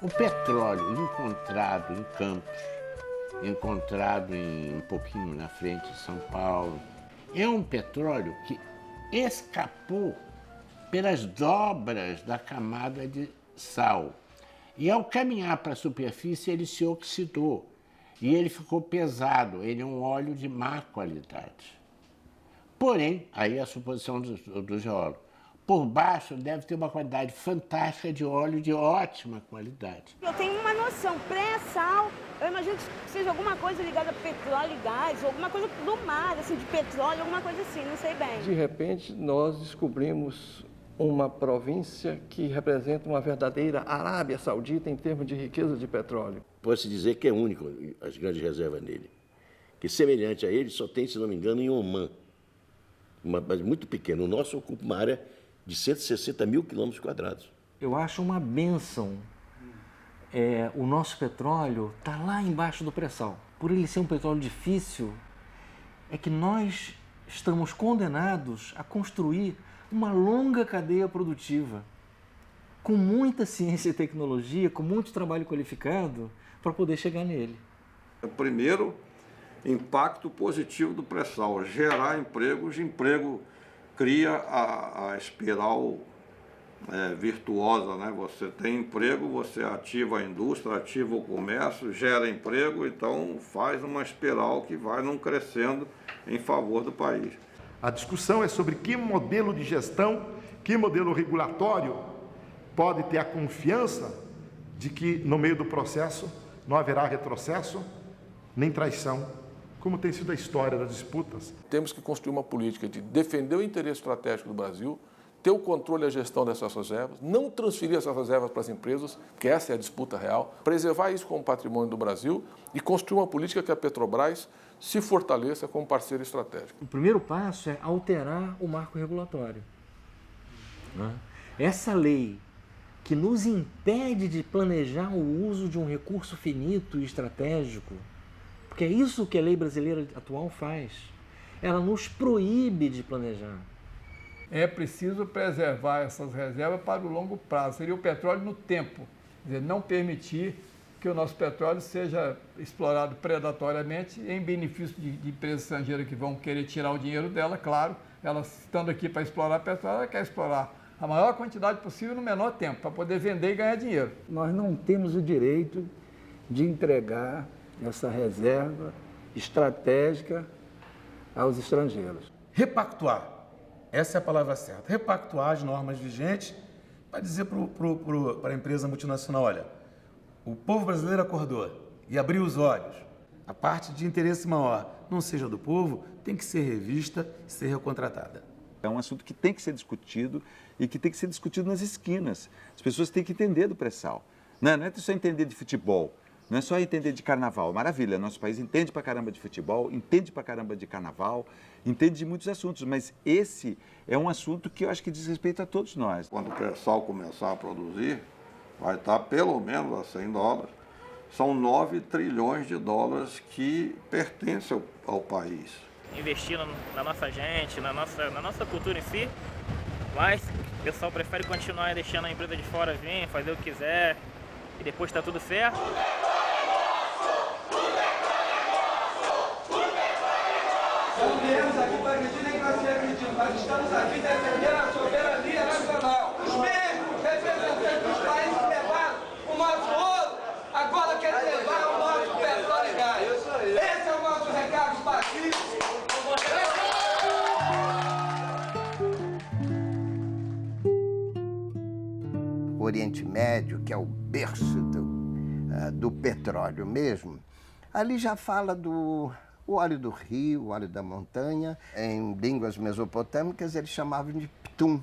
O petróleo encontrado em Campos, encontrado um pouquinho na frente de São Paulo, é um petróleo que escapou pelas dobras da camada de sal. E ao caminhar para a superfície, ele se oxidou e ele ficou pesado, ele é um óleo de má qualidade. Porém, aí é a suposição do geólogo, por baixo deve ter uma qualidade fantástica de óleo de ótima qualidade. Eu tenho uma noção, pré-sal, eu imagino que seja alguma coisa ligada a petróleo e gás, ou alguma coisa do mar, assim, de petróleo, alguma coisa assim, não sei bem. De repente, nós descobrimos uma província que representa uma verdadeira Arábia Saudita em termos de riqueza de petróleo. Pode-se dizer que é único as grandes reservas nele. Que semelhante a ele só tem, se não me engano, em Omã. Mas muito pequeno. O nosso ocupa uma área de 160 mil quilômetros quadrados. Eu acho uma bênção. O nosso petróleo está lá embaixo do pré-sal. Por ele ser um petróleo difícil, é que nós estamos condenados a construir uma longa cadeia produtiva, com muita ciência e tecnologia, com muito trabalho qualificado, para poder chegar nele. O primeiro impacto positivo do pré-sal, gerar empregos, emprego cria a espiral virtuosa, né? Você tem emprego, você ativa a indústria, ativa o comércio, gera emprego, então faz uma espiral que vai não crescendo em favor do país. A discussão é sobre que modelo de gestão, que modelo regulatório pode ter a confiança de que no meio do processo não haverá retrocesso nem traição, como tem sido a história das disputas. Temos que construir uma política de defender o interesse estratégico do Brasil, ter o controle e a gestão dessas reservas, não transferir essas reservas para as empresas, que essa é a disputa real, preservar isso como patrimônio do Brasil e construir uma política que a Petrobras se fortaleça como parceiro estratégico. O primeiro passo é alterar o marco regulatório. Essa lei que nos impede de planejar o uso de um recurso finito e estratégico, porque é isso que a lei brasileira atual faz, ela nos proíbe de planejar. É preciso preservar essas reservas para o longo prazo, seria o petróleo no tempo, quer dizer, não permitir que o nosso petróleo seja explorado predatoriamente em benefício de empresas estrangeiras que vão querer tirar o dinheiro dela, claro, elas estando aqui para explorar petróleo, ela quer explorar a maior quantidade possível no menor tempo, para poder vender e ganhar dinheiro. Nós não temos o direito de entregar essa reserva estratégica aos estrangeiros. Repactuar, essa é a palavra certa, repactuar as normas vigentes para dizer para a empresa multinacional, olha, o povo brasileiro acordou e abriu os olhos, a parte de interesse maior, não seja do povo, tem que ser revista e ser recontratada. É um assunto que tem que ser discutido e que tem que ser discutido nas esquinas. As pessoas têm que entender do pré-sal. Não é só entender de futebol. Não é só entender de carnaval, maravilha, nosso país entende pra caramba de futebol, entende pra caramba de carnaval, entende de muitos assuntos, mas esse é um assunto que eu acho que diz respeito a todos nós. Quando o pré-sal começar a produzir, vai estar pelo menos a $100. São 9 trilhões de dólares que pertencem ao país. Investindo na nossa gente, na nossa cultura em si, mas o pessoal prefere continuar deixando a empresa de fora vir, fazer o que quiser e depois está tudo certo. Não viemos aqui para agredir nem para ser agredido, mas estamos aqui defendendo a soberania nacional. Os mesmos representantes dos países que levaram o nosso ouro, agora querem levar o nosso petróleo e gás. Esse é o nosso recado pacífico. O Oriente Médio, que é o berço do petróleo mesmo, ali já fala do óleo do rio, o óleo da montanha. Em línguas mesopotâmicas eles chamavam de Ptum.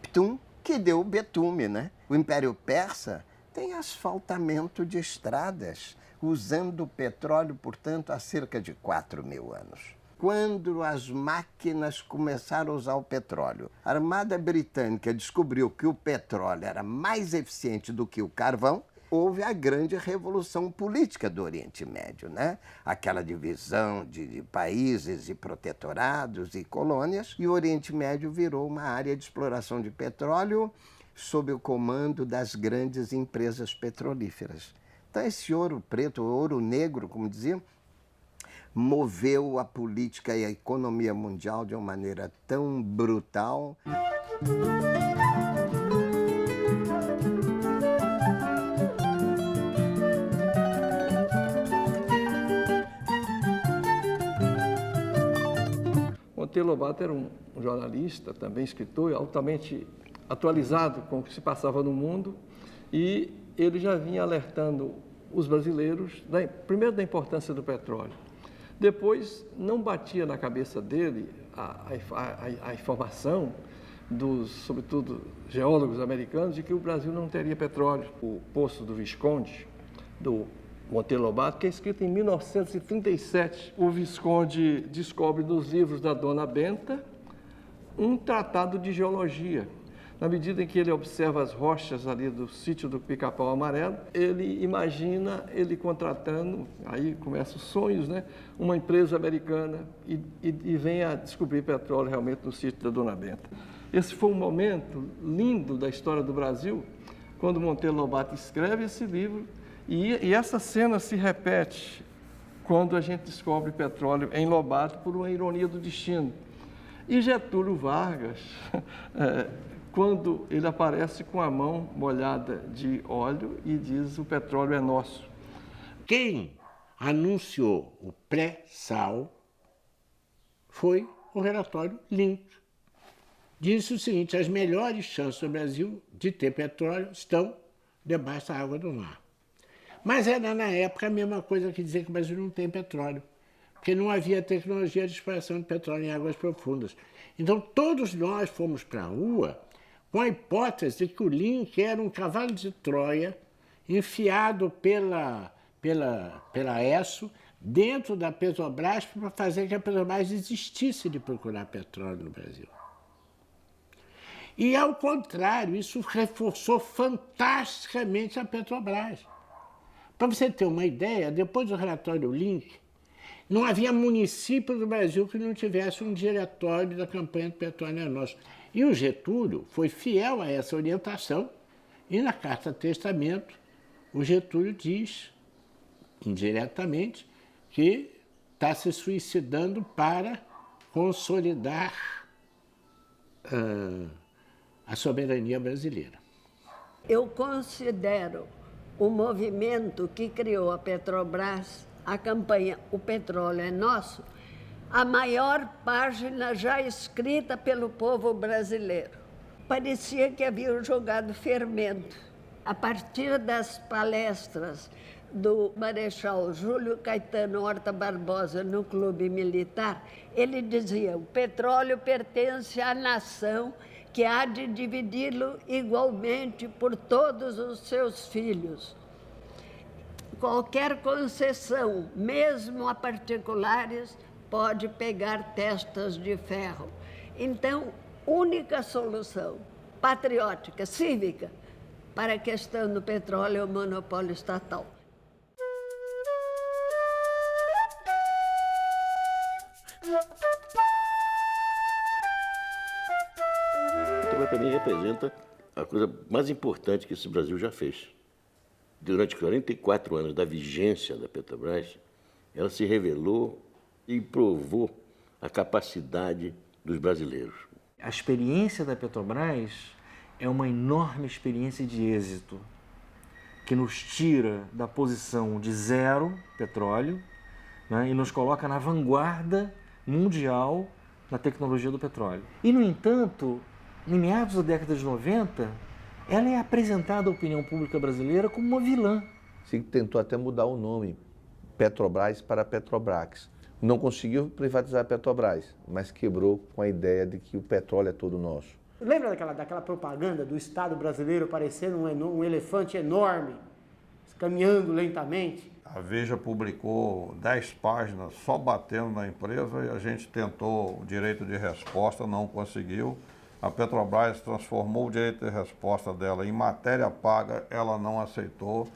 Ptum, que deu o betume, né? O Império Persa tem asfaltamento de estradas, usando o petróleo, portanto, há cerca de 4.000 anos. Quando as máquinas começaram a usar o petróleo, a Armada Britânica descobriu que o petróleo era mais eficiente do que o carvão, houve a grande revolução política do Oriente Médio, né? Aquela divisão de países e protetorados e colônias, e o Oriente Médio virou uma área de exploração de petróleo sob o comando das grandes empresas petrolíferas. Então esse ouro preto, ouro negro, como diziam, moveu a política e a economia mundial de uma maneira tão brutal. Monteiro Lobato era um jornalista, também escritor, altamente atualizado com o que se passava no mundo, e ele já vinha alertando os brasileiros, primeiro da importância do petróleo. Depois, não batia na cabeça dele a informação dos, sobretudo, geólogos americanos, de que o Brasil não teria petróleo. O Poço do Visconde, do Monteiro Lobato, que é escrito em 1937. O Visconde descobre nos livros da Dona Benta um tratado de geologia. Na medida em que ele observa as rochas ali do sítio do Pica-Pau Amarelo, ele imagina ele contratando, aí começam os sonhos, né? Uma empresa americana e vem a descobrir petróleo realmente no sítio da Dona Benta. Esse foi um momento lindo da história do Brasil, quando Monteiro Lobato escreve esse livro, e essa cena se repete quando a gente descobre petróleo em Lobato por uma ironia do destino. E Getúlio Vargas, quando ele aparece com a mão molhada de óleo e diz: o petróleo é nosso. Quem anunciou o pré-sal foi o relatório Link. Disse o seguinte: as melhores chances do Brasil de ter petróleo estão debaixo da água do mar. Mas era, na época, a mesma coisa que dizer que o Brasil não tem petróleo, porque não havia tecnologia de exploração de petróleo em águas profundas. Então, todos nós fomos para a rua com a hipótese de que o Link era um cavalo de Troia enfiado pela ESSO dentro da Petrobras para fazer que a Petrobras desistisse de procurar petróleo no Brasil. E, ao contrário, isso reforçou fantasticamente a Petrobras. Para você ter uma ideia, depois do relatório Link, não havia município do Brasil que não tivesse um diretório da campanha do petróleo é nosso. E o Getúlio foi fiel a essa orientação, e na Carta Testamento, o Getúlio diz, indiretamente, que está se suicidando para consolidar a soberania brasileira. Eu considero o movimento que criou a Petrobras, a campanha O Petróleo é Nosso, a maior página já escrita pelo povo brasileiro. Parecia que haviam jogado fermento. A partir das palestras do Marechal Júlio Caetano Horta Barbosa no Clube Militar, ele dizia: o petróleo pertence à nação, que há de dividi-lo igualmente por todos os seus filhos. qualquer concessão, mesmo a particulares, pode pegar testas de ferro. Então, única solução patriótica, cívica, para a questão do petróleo é o monopólio estatal. Então, para mim, representa a coisa mais importante que esse Brasil já fez. Durante 44 anos da vigência da Petrobras, ela se revelou e provou a capacidade dos brasileiros. A experiência da Petrobras é uma enorme experiência de êxito, que nos tira da posição de zero petróleo, né, e nos coloca na vanguarda mundial na tecnologia do petróleo. E, no entanto, em meados da década de 90, ela é apresentada à opinião pública brasileira como uma vilã. Se tentou até mudar o nome, Petrobras para Petrobras. Não conseguiu privatizar a Petrobras, mas quebrou com a ideia de que o petróleo é todo nosso. Lembra daquela propaganda do Estado brasileiro parecendo um elefante enorme, caminhando lentamente? A Veja publicou 10 páginas só batendo na empresa e a gente tentou o direito de resposta, não conseguiu. A Petrobras transformou o direito de resposta dela em matéria paga, ela não aceitou.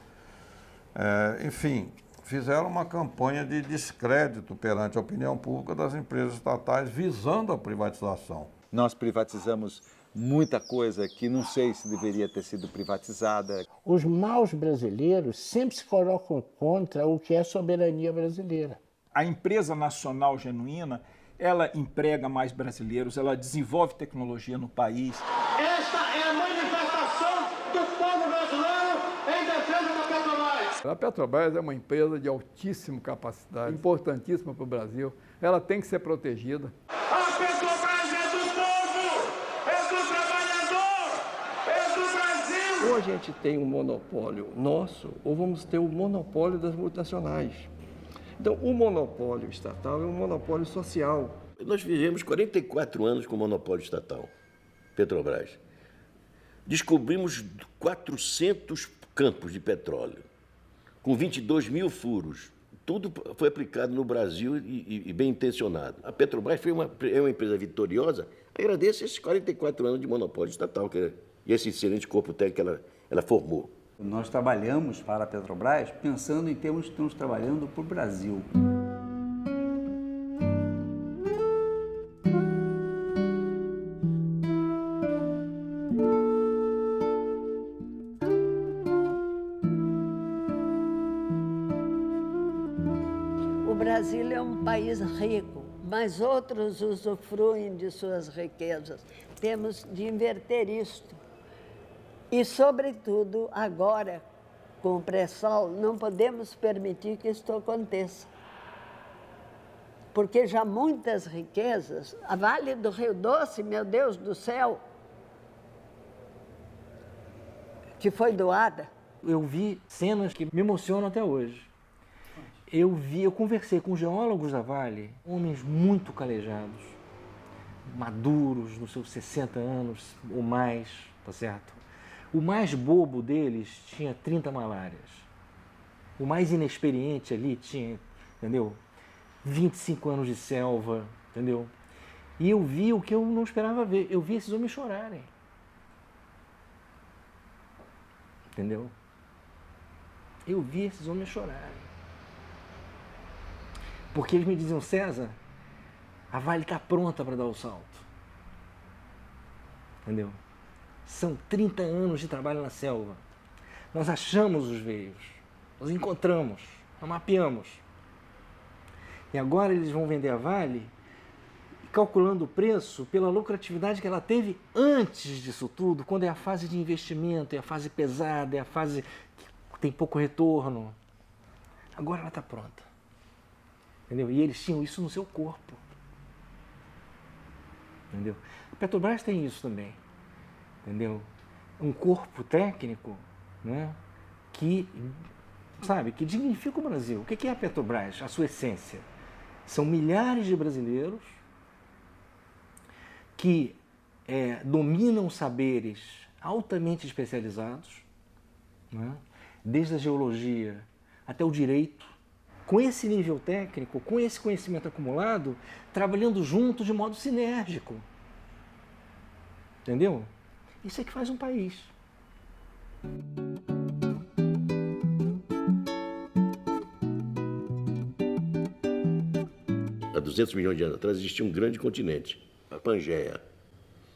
Enfim, fizeram uma campanha de descrédito perante a opinião pública das empresas estatais visando a privatização. Nós privatizamos muita coisa que não sei se deveria ter sido privatizada. Os maus brasileiros sempre se colocam contra o que é soberania brasileira. A empresa nacional genuína, ela emprega mais brasileiros, ela desenvolve tecnologia no país. Esta é a manifestação do povo brasileiro em defesa da Petrobras. A Petrobras é uma empresa de altíssima capacidade, importantíssima para o Brasil. Ela tem que ser protegida. A Petrobras é do povo, é do trabalhador, é do Brasil. Ou a gente tem um monopólio nosso, ou vamos ter o monopólio das multinacionais. Então, o monopólio estatal é um monopólio social. Nós vivemos 44 anos com o monopólio estatal, Petrobras. Descobrimos 400 campos de petróleo, com 22 mil furos. Tudo foi aplicado no Brasil e bem intencionado. A Petrobras é uma empresa vitoriosa. Agradeço esses 44 anos de monopólio estatal e esse excelente corpo técnico que ela formou. Nós trabalhamos para a Petrobras pensando em termos que estamos trabalhando para o Brasil. O Brasil é um país rico, mas outros usufruem de suas riquezas. Temos de inverter isto. E, sobretudo, agora, com o pré-sal, não podemos permitir que isto aconteça. Porque já muitas riquezas, a Vale do Rio Doce, meu Deus do céu, que foi doada. Eu vi cenas que me emocionam até hoje. Eu conversei com geólogos da Vale, homens muito calejados, maduros, nos seus 60 anos ou mais, tá certo? O mais bobo deles tinha 30 malárias. O mais inexperiente ali tinha, entendeu? 25 anos de selva, entendeu? E eu vi o que eu não esperava ver. Eu vi esses homens chorarem. Entendeu? Eu vi esses homens chorarem. Porque eles me diziam, César, a Vale está pronta para dar o salto. Entendeu? São 30 anos de trabalho na selva. Nós achamos os veios, nós encontramos, nós mapeamos. E agora eles vão vender a Vale calculando o preço pela lucratividade que ela teve antes disso tudo, quando é a fase de investimento, é a fase pesada, é a fase que tem pouco retorno. Agora ela está pronta. Entendeu? E eles tinham isso no seu corpo. Entendeu? A Petrobras tem isso também. Entendeu? Um corpo técnico, né, que, sabe, que dignifica o Brasil. O que é a Petrobras? A sua essência. São milhares de brasileiros que dominam saberes altamente especializados, né, desde a geologia, até o direito, com esse nível técnico, com esse conhecimento acumulado, trabalhando junto de modo sinérgico. Entendeu? Isso é que faz um país. Há 200 milhões de anos atrás existia um grande continente, a Pangeia.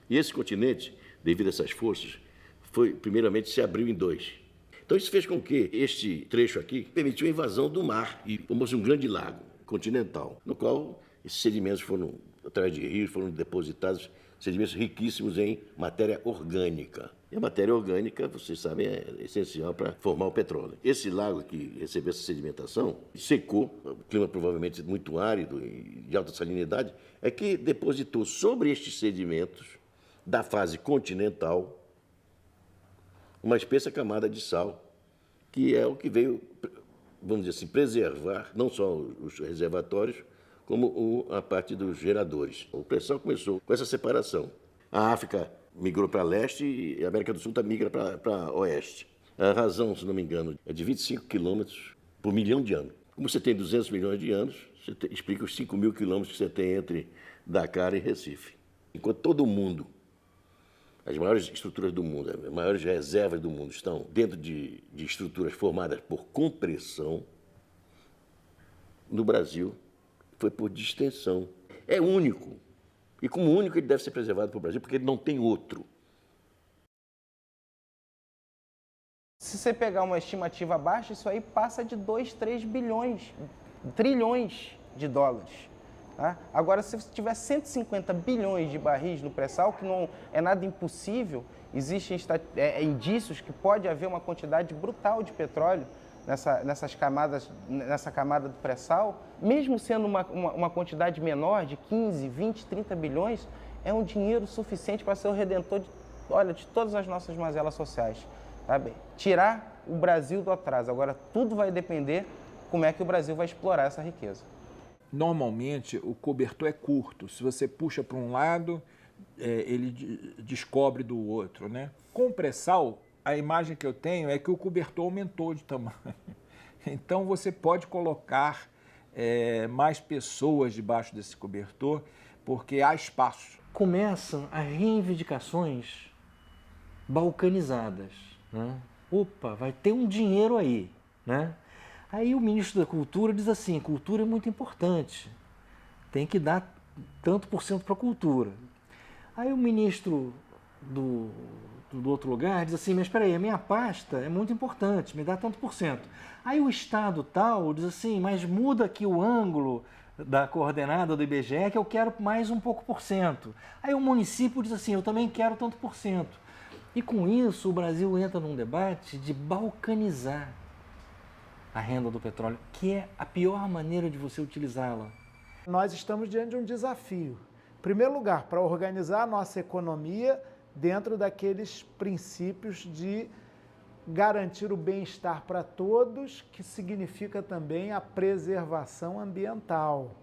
E esse continente, devido a essas forças, primeiramente se abriu em dois. Então isso fez com que este trecho aqui permitiu a invasão do mar e formou-se um grande lago continental, no qual esses sedimentos foram, através de rios, foram depositados, sedimentos riquíssimos em matéria orgânica. E a matéria orgânica, vocês sabem, é essencial para formar o petróleo. Esse lago que recebeu essa sedimentação secou, o clima provavelmente muito árido e de alta salinidade, é que depositou sobre estes sedimentos da fase continental uma espessa camada de sal, que é o que veio, vamos dizer assim, preservar não só os reservatórios, como a parte dos geradores. O pré-sal começou com essa separação. A África migrou para leste e a América do Sul migra para oeste. A razão, se não me engano, é de 25 quilômetros por milhão de anos. Como você tem 200 milhões de anos, você explica os 5 mil quilômetros que você tem entre Dakar e Recife. Enquanto todo mundo, as maiores estruturas do mundo, as maiores reservas do mundo estão dentro de estruturas formadas por compressão, no Brasil foi por distensão. É único. E como único ele deve ser preservado para o Brasil, porque ele não tem outro. Se você pegar uma estimativa baixa, isso aí passa de 2, 3 trilhões de dólares. Tá? Agora, se você tiver 150 bilhões de barris no pré-sal, que não é nada impossível, existem indícios que pode haver uma quantidade brutal de petróleo nessa camada do pré-sal, mesmo sendo uma quantidade menor, de 15, 20, 30 bilhões, é um dinheiro suficiente para ser o redentor de todas as nossas mazelas sociais. Sabe? Tirar o Brasil do atraso. Agora, tudo vai depender como é que o Brasil vai explorar essa riqueza. Normalmente, o cobertor é curto. Se você puxa para um lado, ele descobre do outro, né? Com o pré-sal, a imagem que eu tenho é que o cobertor aumentou de tamanho. Então, você pode colocar mais pessoas debaixo desse cobertor, porque há espaço. Começam as reivindicações balcanizadas, né? Opa, vai ter um dinheiro aí, né? Aí o ministro da Cultura diz assim, cultura é muito importante, tem que dar tanto por cento para a cultura. Aí o ministro do outro lugar diz assim, mas espera aí, a minha pasta é muito importante, me dá tanto por cento. Aí o Estado tal diz assim, mas muda aqui o ângulo da coordenada do IBGE que eu quero mais um pouco por cento. Aí o município diz assim, eu também quero tanto por cento. E com isso o Brasil entra num debate de balcanizar a renda do petróleo, que é a pior maneira de você utilizá-la. Nós estamos diante de um desafio. Em primeiro lugar, para organizar a nossa economia dentro daqueles princípios de garantir o bem-estar para todos, que significa também a preservação ambiental.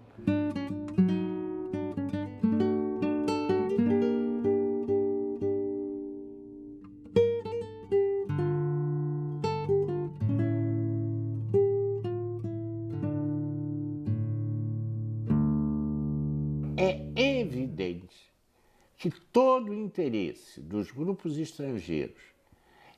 É evidente que todo o interesse dos grupos estrangeiros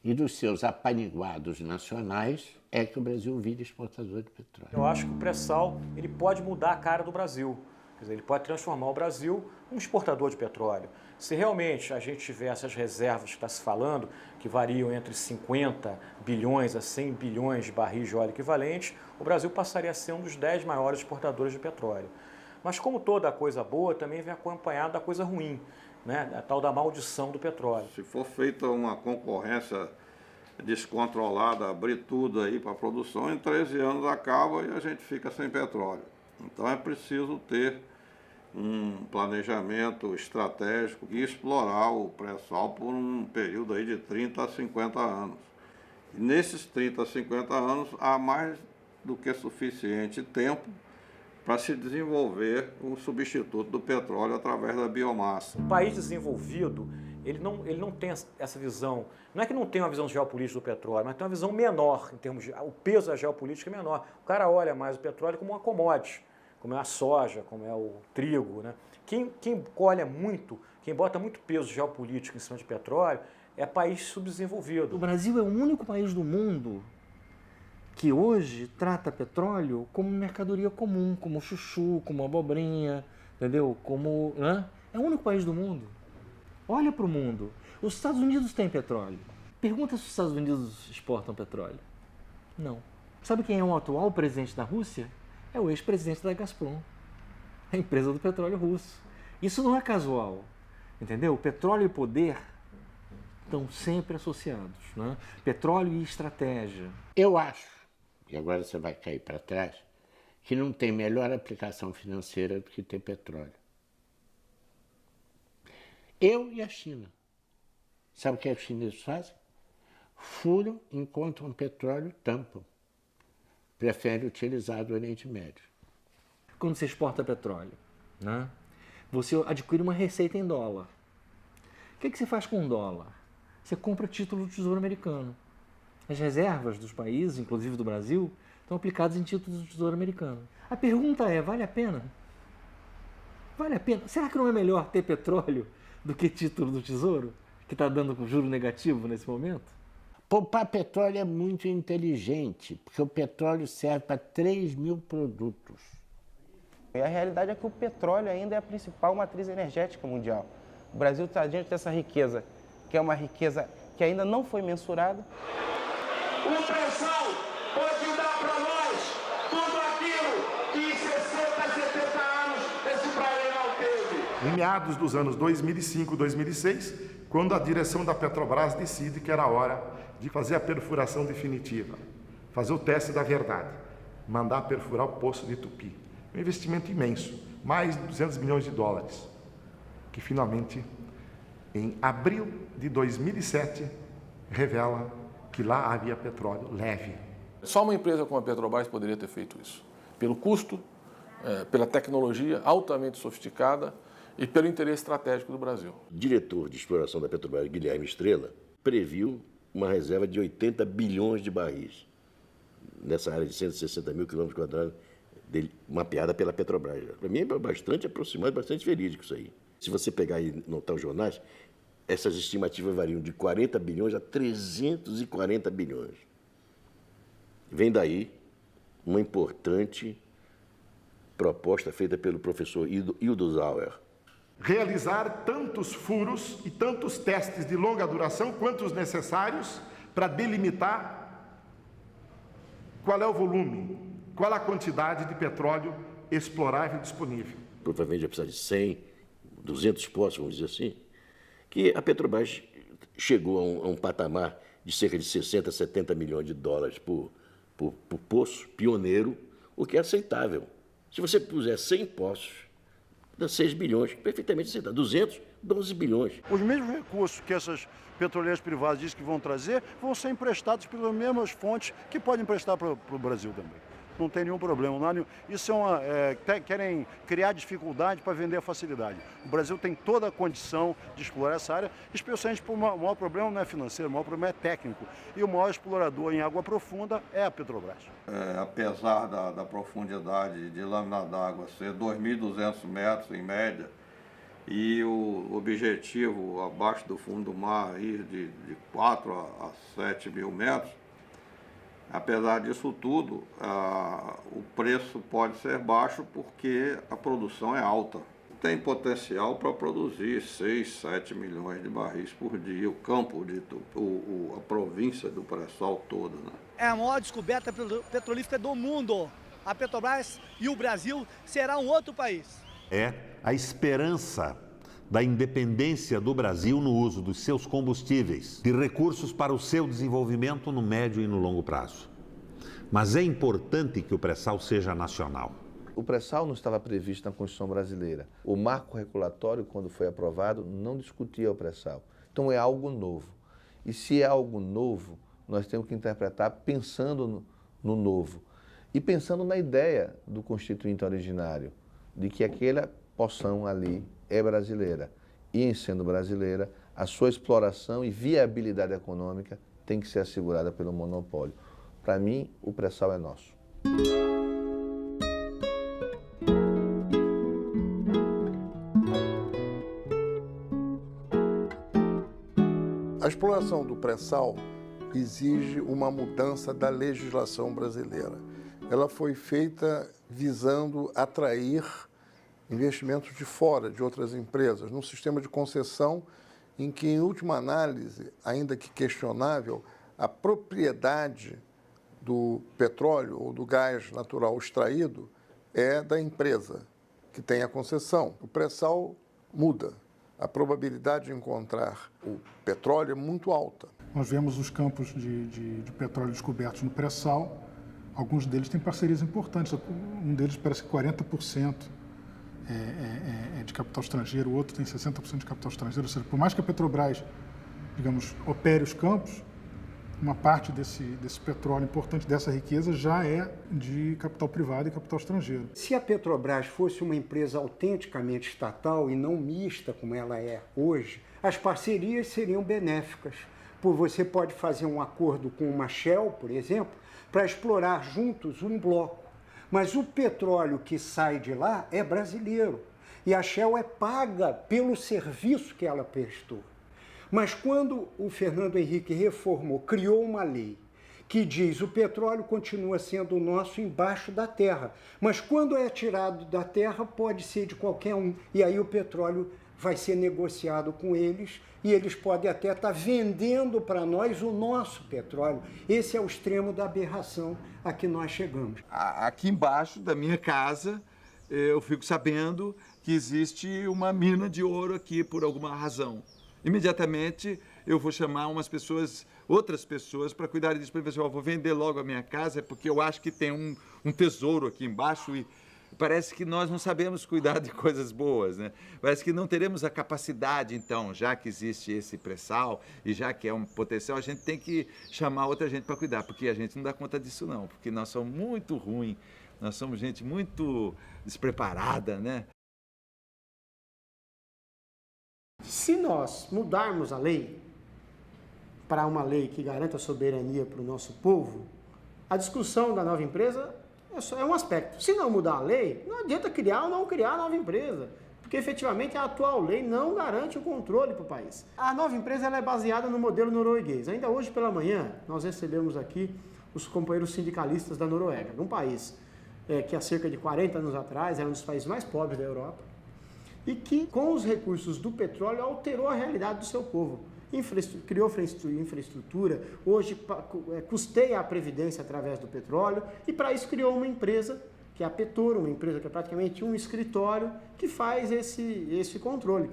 e dos seus apaniguados nacionais é que o Brasil vire exportador de petróleo. Eu acho que o pré-sal ele pode mudar a cara do Brasil. Quer dizer, ele pode transformar o Brasil em um exportador de petróleo. Se realmente a gente tiver essas reservas que está se falando, que variam entre 50 bilhões a 100 bilhões de barris de óleo equivalente, o Brasil passaria a ser um dos 10 maiores exportadores de petróleo. Mas como toda coisa boa, também vem acompanhada da coisa ruim, né? A tal da maldição do petróleo. Se for feita uma concorrência descontrolada, abrir tudo aí para a produção, em 13 anos acaba e a gente fica sem petróleo. Então é preciso ter um planejamento estratégico e explorar o pré-sal por um período aí de 30 a 50 anos. E nesses 30 a 50 anos há mais do que suficiente tempo para se desenvolver um substituto do petróleo através da biomassa. O país desenvolvido, ele não tem essa visão, não é que não tem uma visão geopolítica do petróleo, mas tem uma visão menor, em termos de, o peso da geopolítica é menor. O cara olha mais o petróleo como uma commodity, como é a soja, como é o trigo, né? Quem olha muito, quem bota muito peso geopolítico em cima de petróleo, é país subdesenvolvido. O Brasil é o único país do mundo que hoje trata petróleo como mercadoria comum, como chuchu, como abobrinha, entendeu? Como, né? É o único país do mundo. Olha para o mundo. Os Estados Unidos têm petróleo. Pergunta se os Estados Unidos exportam petróleo. Não. Sabe quem é o atual presidente da Rússia? É o ex-presidente da Gazprom, a empresa do petróleo russo. Isso não é casual, entendeu? Petróleo e poder estão sempre associados, né? Petróleo e estratégia. Eu acho, e agora você vai cair para trás, que não tem melhor aplicação financeira do que ter petróleo. Eu e a China. Sabe o que os chineses fazem? Furam, encontram petróleo, tampam. Preferem utilizar do Oriente Médio. Quando você exporta petróleo, né? Você adquire uma receita em dólar. O que você faz com o dólar? Você compra título do Tesouro Americano. As reservas dos países, inclusive do Brasil, estão aplicadas em títulos do Tesouro Americano. A pergunta é, vale a pena? Vale a pena? Será que não é melhor ter petróleo do que título do Tesouro, que está dando juro negativo nesse momento? Poupar petróleo é muito inteligente, porque o petróleo serve para 3.000 produtos. E a realidade é que o petróleo ainda é a principal matriz energética mundial. O Brasil está diante dessa riqueza, que é uma riqueza que ainda não foi mensurada. O pré-sal pode dar para nós tudo aquilo que em 60, 70 anos esse país não teve. Em meados dos anos 2005, 2006, quando a direção da Petrobras decide que era hora de fazer a perfuração definitiva, fazer o teste da verdade, mandar perfurar o poço de Tupi. Um investimento imenso, mais de 200 milhões de dólares, que finalmente, em abril de 2007, revela que lá havia petróleo leve. Só uma empresa como a Petrobras poderia ter feito isso. Pelo custo, pela tecnologia altamente sofisticada e pelo interesse estratégico do Brasil. O diretor de exploração da Petrobras, Guilherme Estrela, previu uma reserva de 80 bilhões de barris nessa área de 160 mil quilômetros quadrados mapeada pela Petrobras. Para mim é bastante aproximado, bastante verídico isso aí. Se você pegar e notar os jornais, essas estimativas variam de 40 bilhões a 340 bilhões. Vem daí uma importante proposta feita pelo professor Hildo Zauer. Realizar tantos furos e tantos testes de longa duração quantos necessários para delimitar qual é o volume, qual a quantidade de petróleo explorável disponível. Provavelmente vai precisar de 100, 200 poços, vamos dizer assim, que a Petrobras chegou a um patamar de cerca de 60, 70 milhões de dólares por poço, pioneiro, o que é aceitável. Se você puser 100 poços, dá 6 bilhões, perfeitamente aceitável. 200, 12 bilhões. Os mesmos recursos que essas petroleiras privadas dizem que vão trazer, vão ser emprestados pelas mesmas fontes que podem emprestar para o Brasil também. Não tem nenhum problema. Não há nenhum... Isso querem criar dificuldade para vender a facilidade. O Brasil tem toda a condição de explorar essa área, especialmente porque o maior problema não é financeiro, o maior problema é técnico. E o maior explorador em água profunda é a Petrobras. Apesar da profundidade de lâmina d'água ser 2.200 metros em média, e o objetivo abaixo do fundo do mar ir de 4 a 7 mil metros, apesar disso tudo, o preço pode ser baixo porque a produção é alta. Tem potencial para produzir 6, 7 milhões de barris por dia, o campo, a província do pré-sal toda. Né? É a maior descoberta petrolífera do mundo. A Petrobras e o Brasil será um outro país. É a esperança da independência do Brasil no uso dos seus combustíveis, de recursos para o seu desenvolvimento no médio e no longo prazo. Mas é importante que o pré-sal seja nacional. O pré-sal não estava previsto na Constituição brasileira. O marco regulatório, quando foi aprovado, não discutia o pré-sal. Então é algo novo. E se é algo novo, nós temos que interpretar pensando no novo. E pensando na ideia do constituinte originário, de que aquela porção ali é brasileira e em sendo brasileira, a sua exploração e viabilidade econômica tem que ser assegurada pelo monopólio. Para mim, o pré-sal é nosso. A exploração do pré-sal exige uma mudança da legislação brasileira. Ela foi feita visando atrair investimentos de fora, de outras empresas, num sistema de concessão em que, em última análise, ainda que questionável, a propriedade do petróleo ou do gás natural extraído é da empresa que tem a concessão. O pré-sal muda. A probabilidade de encontrar o petróleo é muito alta. Nós vemos os campos de petróleo descobertos no pré-sal. Alguns deles têm parcerias importantes. Um deles parece que 40% é de capital estrangeiro, o outro tem 60% de capital estrangeiro. Ou seja, por mais que a Petrobras, digamos, opere os campos, uma parte desse petróleo importante, dessa riqueza, já é de capital privado e capital estrangeiro. Se a Petrobras fosse uma empresa autenticamente estatal e não mista como ela é hoje, as parcerias seriam benéficas. Você pode fazer um acordo com uma Shell, por exemplo, para explorar juntos um bloco. Mas o petróleo que sai de lá é brasileiro e a Shell é paga pelo serviço que ela prestou. Mas quando o Fernando Henrique reformou, criou uma lei que diz o petróleo continua sendo nosso embaixo da terra, mas quando é tirado da terra pode ser de qualquer um, e aí o petróleo vai ser negociado com eles e eles podem até estar vendendo para nós o nosso petróleo. Esse é o extremo da aberração a que nós chegamos. Aqui embaixo da minha casa, eu fico sabendo que existe uma mina de ouro aqui por alguma razão. Imediatamente eu vou chamar outras pessoas para cuidarem disso. Eu vou vender logo a minha casa porque eu acho que tem um tesouro aqui embaixo e parece que nós não sabemos cuidar de coisas boas, né? Parece que não teremos a capacidade, então, já que existe esse pré-sal e já que é um potencial, a gente tem que chamar outra gente para cuidar, porque a gente não dá conta disso não, porque nós somos muito ruins, nós somos gente muito despreparada, né? Se nós mudarmos a lei para uma lei que garanta a soberania para o nosso povo, a discussão da nova empresa é um aspecto. Se não mudar a lei, não adianta criar ou não criar a nova empresa, porque efetivamente a atual lei não garante o controle para o país. A nova empresa ela é baseada no modelo norueguês. Ainda hoje pela manhã, nós recebemos aqui os companheiros sindicalistas da Noruega, um país que há cerca de 40 anos atrás era um dos países mais pobres da Europa, e que, com os recursos do petróleo, alterou a realidade do seu povo. Criou infraestrutura, hoje custeia a previdência através do petróleo, e para isso criou uma empresa, que é a Petoro, uma empresa que é praticamente um escritório, que faz esse controle.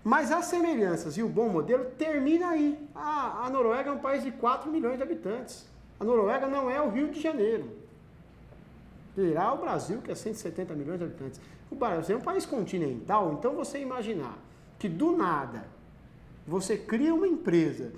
Mas as semelhanças e o bom modelo termina aí. A Noruega é um país de 4 milhões de habitantes. A Noruega não é o Rio de Janeiro. Virá o Brasil, que é 170 milhões de habitantes. O Brasil é um país continental, então você imaginar que do nada você cria uma empresa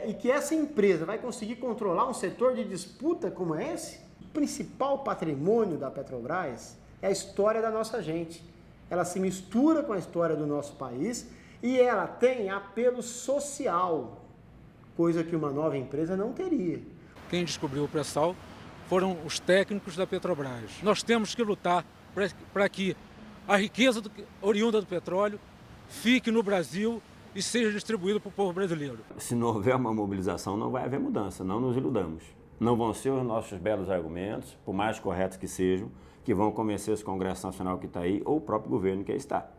e que essa empresa vai conseguir controlar um setor de disputa como esse, o principal patrimônio da Petrobras é a história da nossa gente. Ela se mistura com a história do nosso país e ela tem apelo social, coisa que uma nova empresa não teria. Quem descobriu o pré-sal foram os técnicos da Petrobras. Nós temos que lutar para que a riqueza oriunda do petróleo fique no Brasil e seja distribuída para o povo brasileiro. Se não houver uma mobilização, não vai haver mudança, não nos iludamos. Não vão ser os nossos belos argumentos, por mais corretos que sejam, que vão convencer esse Congresso Nacional que está aí ou o próprio governo que aí está.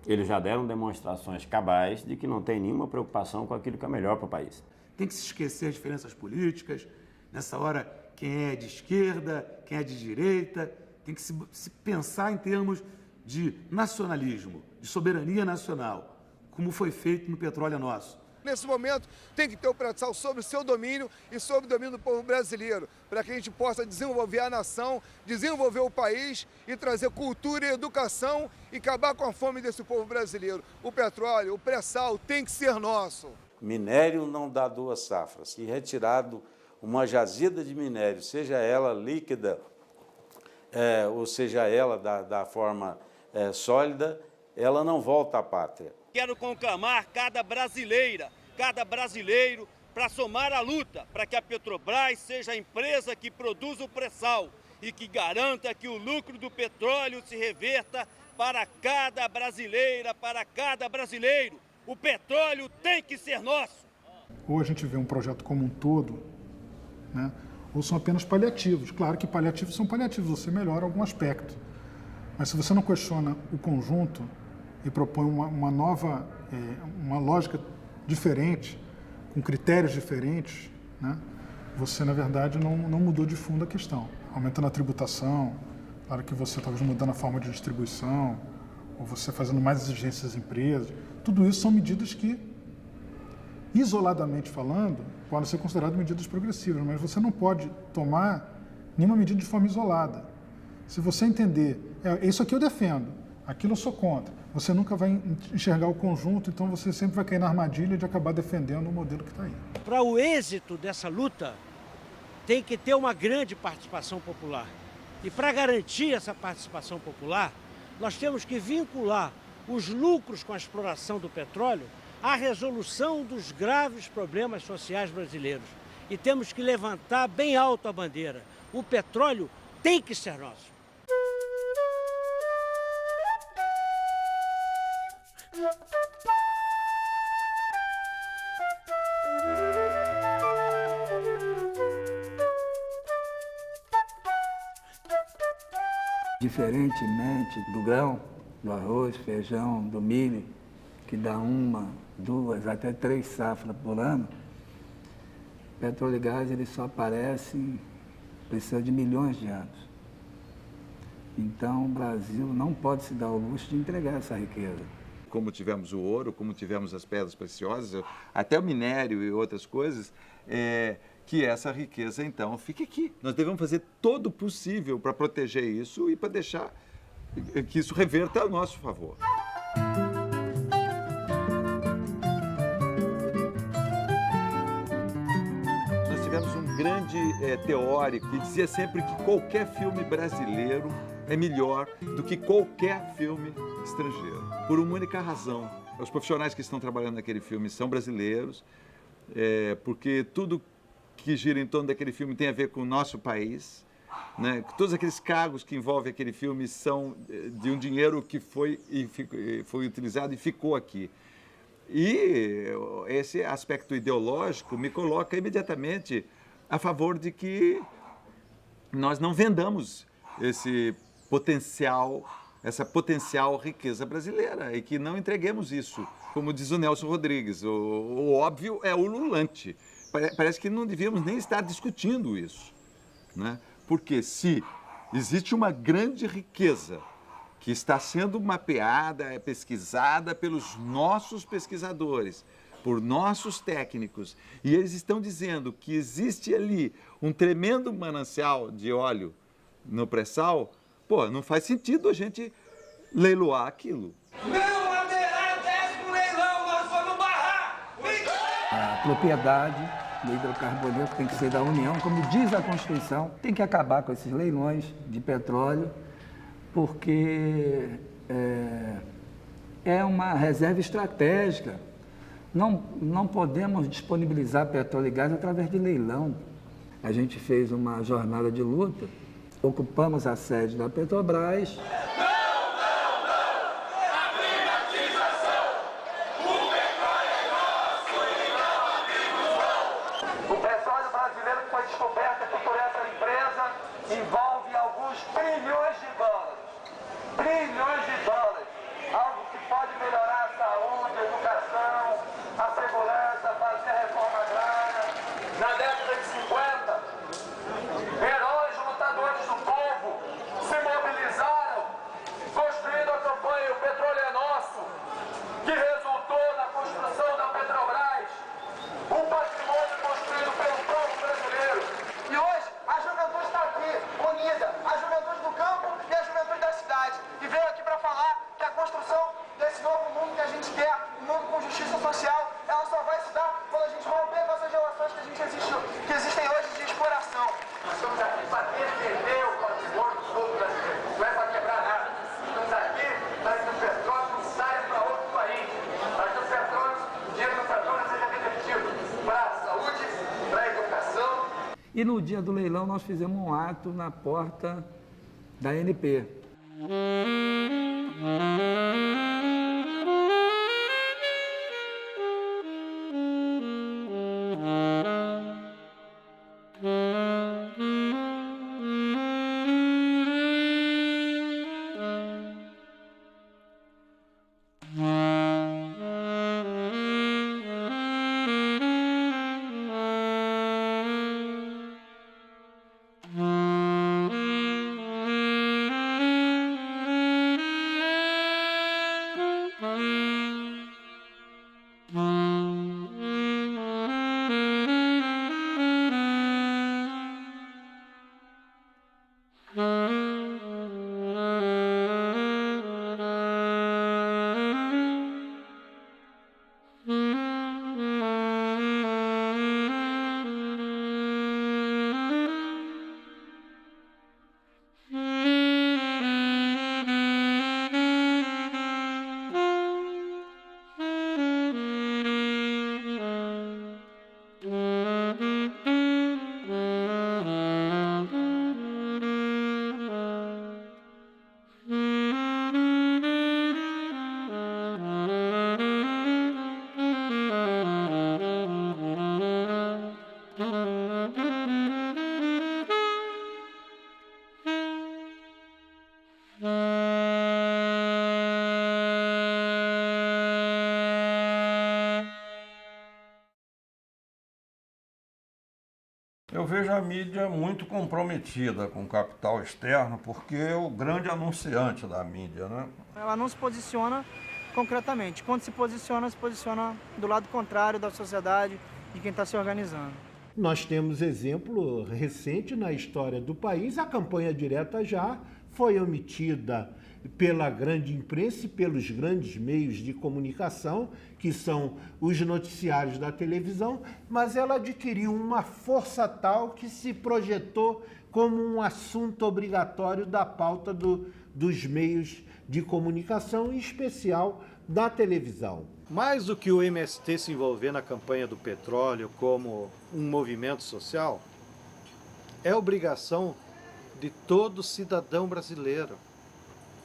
Eles já deram demonstrações cabais de que não tem nenhuma preocupação com aquilo que é melhor para o país. Tem que se esquecer as diferenças políticas. Nessa hora, quem é de esquerda, quem é de direita, tem que se pensar em termos de nacionalismo, de soberania nacional, como foi feito no Petróleo Nosso. Nesse momento, tem que ter o pré-sal sob o seu domínio e sob o domínio do povo brasileiro, para que a gente possa desenvolver a nação, desenvolver o país e trazer cultura e educação e acabar com a fome desse povo brasileiro. O petróleo, o pré-sal tem que ser nosso. Minério não dá 2 safras. E retirado uma jazida de minério, seja ela líquida ou seja ela da forma sólida, ela não volta à pátria. Quero conclamar cada brasileira, cada brasileiro para somar a luta para que a Petrobras seja a empresa que produz o pré-sal e que garanta que o lucro do petróleo se reverta para cada brasileira, para cada brasileiro. O petróleo tem que ser nosso. Ou a gente vê um projeto como um todo, né? Ou são apenas paliativos. Claro que paliativos são paliativos, você melhora algum aspecto. Mas se você não questiona o conjunto e propõe uma nova, uma lógica diferente, com critérios diferentes, né? Você, na verdade, não mudou de fundo a questão. Aumentando a tributação, claro que você talvez mudando a forma de distribuição, ou você fazendo mais exigências às empresas, tudo isso são medidas que, isoladamente falando, podem ser consideradas medidas progressivas, mas você não pode tomar nenhuma medida de forma isolada. Se você entender, isso aqui eu defendo, aquilo eu sou contra, você nunca vai enxergar o conjunto, então você sempre vai cair na armadilha de acabar defendendo o modelo que está aí. Para o êxito dessa luta, tem que ter uma grande participação popular. E para garantir essa participação popular, nós temos que vincular os lucros com a exploração do petróleo à resolução dos graves problemas sociais brasileiros. E temos que levantar bem alto a bandeira. O petróleo tem que ser nosso. Diferentemente do grão, do arroz, feijão, do milho, que dá 1, 2, até 3 safras por ano, petróleo e gás ele só aparece, precisa de milhões de anos. Então o Brasil não pode se dar o luxo de entregar essa riqueza. Como tivemos o ouro, como tivemos as pedras preciosas, até o minério e outras coisas, que essa riqueza, então, fique aqui. Nós devemos fazer todo o possível para proteger isso e para deixar que isso reverta a nosso favor. Nós tivemos um grande teórico que dizia sempre que qualquer filme brasileiro é melhor do que qualquer filme estrangeiro, por uma única razão. Os profissionais que estão trabalhando naquele filme são brasileiros, porque tudo que gira em torno daquele filme tem a ver com o nosso país, né? Todos aqueles cargos que envolvem aquele filme são de um dinheiro que foi utilizado e ficou aqui. E esse aspecto ideológico me coloca imediatamente a favor de que nós não vendamos essa potencial riqueza brasileira e que não entreguemos isso. Como diz o Nelson Rodrigues, o óbvio é ululante. Parece que não devíamos nem estar discutindo isso, né? Porque se existe uma grande riqueza que está sendo mapeada, pesquisada pelos nossos pesquisadores, por nossos técnicos, e eles estão dizendo que existe ali um tremendo manancial de óleo no pré-sal, pô, não faz sentido a gente leiloar aquilo. Não haverá 10º leilão, nós vamos barrar! A propriedade do hidrocarboneto tem que ser da União, como diz a Constituição, tem que acabar com esses leilões de petróleo, porque é uma reserva estratégica. Não podemos disponibilizar petróleo e gás através de leilão. A gente fez uma jornada de luta, ocupamos a sede da Petrobras. Envolve alguns trilhões de dólares. Trilhões de dólares. Algo que pode melhorar a saúde, a educação, a segurança, fazer a reforma agrária. Na década de 50, heróis lutadores do povo se mobilizaram, construindo a campanha O Petróleo é Nosso, que resultou na construção da Petrobras, um patrimônio construído pelo povo brasileiro. E hoje, a juventude está aqui, unida, a juventude do campo e a juventude da cidade. E veio aqui para falar que a construção desse novo mundo que a gente quer, um mundo com justiça social, ela só vai se dar quando a gente romper com essas relações que existem hoje de exploração. Nós estamos aqui para defender o patrimônio do povo brasileiro. Não é para quebrar nada. Estamos aqui para que o petróleo E no dia do leilão nós fizemos um ato na porta da ANP. Eu vejo a mídia muito comprometida com o capital externo, porque é o grande anunciante da mídia, né? Ela não se posiciona concretamente. Quando se posiciona do lado contrário da sociedade, de quem está se organizando. Nós temos exemplo recente na história do país, a campanha direta já foi omitida pela grande imprensa e pelos grandes meios de comunicação, que são os noticiários da televisão, mas ela adquiriu uma força tal que se projetou como um assunto obrigatório da pauta dos meios de comunicação, em especial da televisão. Mais do que o MST se envolver na campanha do petróleo como um movimento social, é obrigação de todo cidadão brasileiro,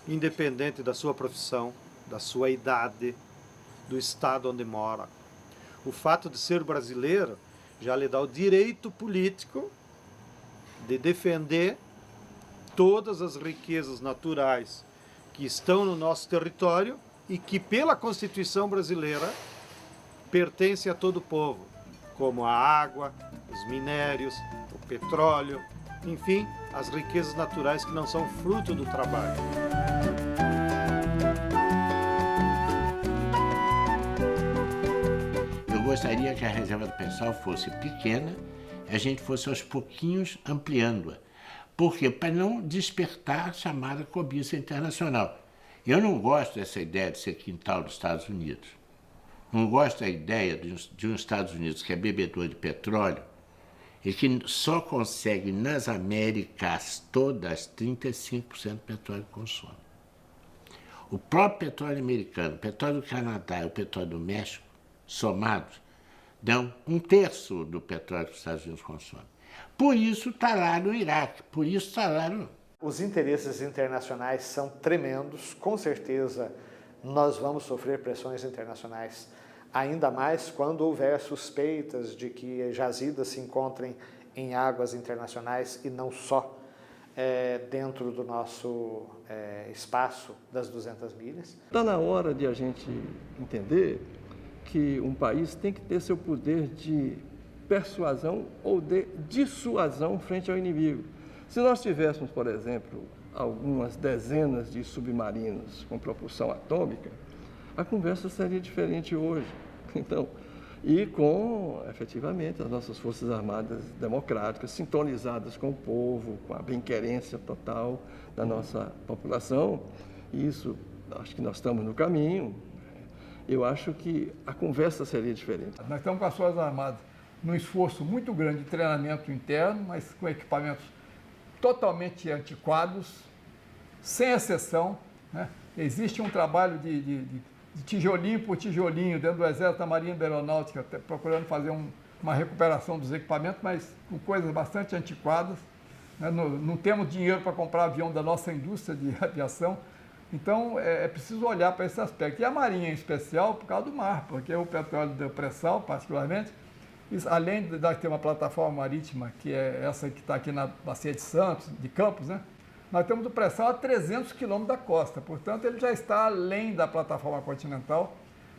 independente da sua profissão, da sua idade, do estado onde mora. O fato de ser brasileiro já lhe dá o direito político de defender todas as riquezas naturais que estão no nosso território e que, pela Constituição brasileira, pertencem a todo o povo, como a água, os minérios, o petróleo, enfim, as riquezas naturais que não são fruto do trabalho. Eu gostaria que a reserva do pré-sal fosse pequena e a gente fosse aos pouquinhos ampliando-a. Por quê? Para não despertar a chamada cobiça internacional. Eu não gosto dessa ideia de ser quintal dos Estados Unidos. Não gosto da ideia de um Estados Unidos que é bebedor de petróleo e que só consegue nas Américas todas 35% do petróleo que consome. O próprio petróleo americano, o petróleo do Canadá e o petróleo do México, somados, dão 1/3 do petróleo que os Estados Unidos consomem. Por isso está lá no Iraque, por isso está lá no... Os interesses internacionais são tremendos, com certeza nós vamos sofrer pressões internacionais, ainda mais quando houver suspeitas de que jazidas se encontrem em águas internacionais e não só dentro do nosso espaço das 200 milhas. Está na hora de a gente entender que um país tem que ter seu poder de persuasão ou de dissuasão frente ao inimigo. Se nós tivéssemos, por exemplo, algumas dezenas de submarinos com propulsão atômica, a conversa seria diferente hoje. Então, e com, efetivamente, as nossas Forças Armadas democráticas sintonizadas com o povo, com a bem-querência total da nossa população, isso, acho que nós estamos no caminho. Eu acho que a conversa seria diferente. Nós estamos com as Forças Armadas num esforço muito grande de treinamento interno, mas com equipamentos totalmente antiquados, sem exceção, né? Existe um trabalho de tijolinho por tijolinho dentro do Exército, da Marinha, da Aeronáutica, procurando fazer uma recuperação dos equipamentos, mas com coisas bastante antiquadas. Né? Não temos dinheiro para comprar avião da nossa indústria de aviação. Então, é preciso olhar para esse aspecto. E a Marinha, em especial, por causa do mar, porque o petróleo do pré-sal, particularmente, além de nós ter uma plataforma marítima, que é essa que está aqui na Bacia de Santos, de Campos, né? Nós temos o pré-sal a 300 quilômetros da costa. Portanto, ele já está além da plataforma continental,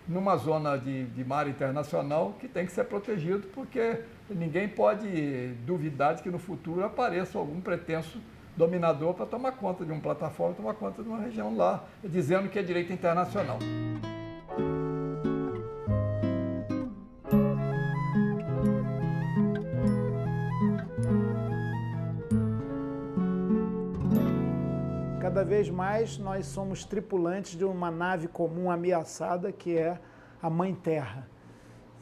numa zona de mar internacional que tem que ser protegido, porque ninguém pode duvidar de que no futuro apareça algum pretenso dominador para tomar conta de uma plataforma, tomar conta de uma região lá, dizendo que é direito internacional. Cada vez mais nós somos tripulantes de uma nave comum ameaçada que é a Mãe Terra.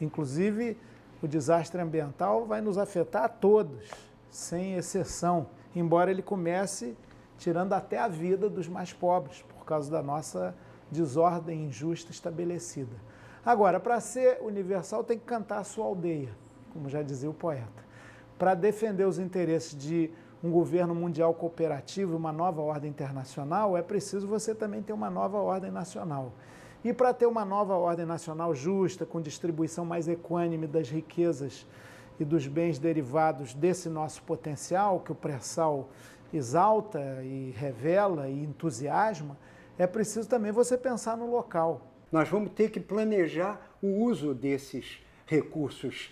Inclusive, o desastre ambiental vai nos afetar a todos, sem exceção, embora ele comece tirando até a vida dos mais pobres, por causa da nossa desordem injusta estabelecida. Agora, para ser universal, tem que cantar a sua aldeia, como já dizia o poeta. Para defender os interesses de um governo mundial cooperativo e uma nova ordem internacional, é preciso você também ter uma nova ordem nacional. E para ter uma nova ordem nacional justa, com distribuição mais equânime das riquezas e dos bens derivados desse nosso potencial, que o pré-sal exalta e revela e entusiasma, é preciso também você pensar no local. Nós vamos ter que planejar o uso desses recursos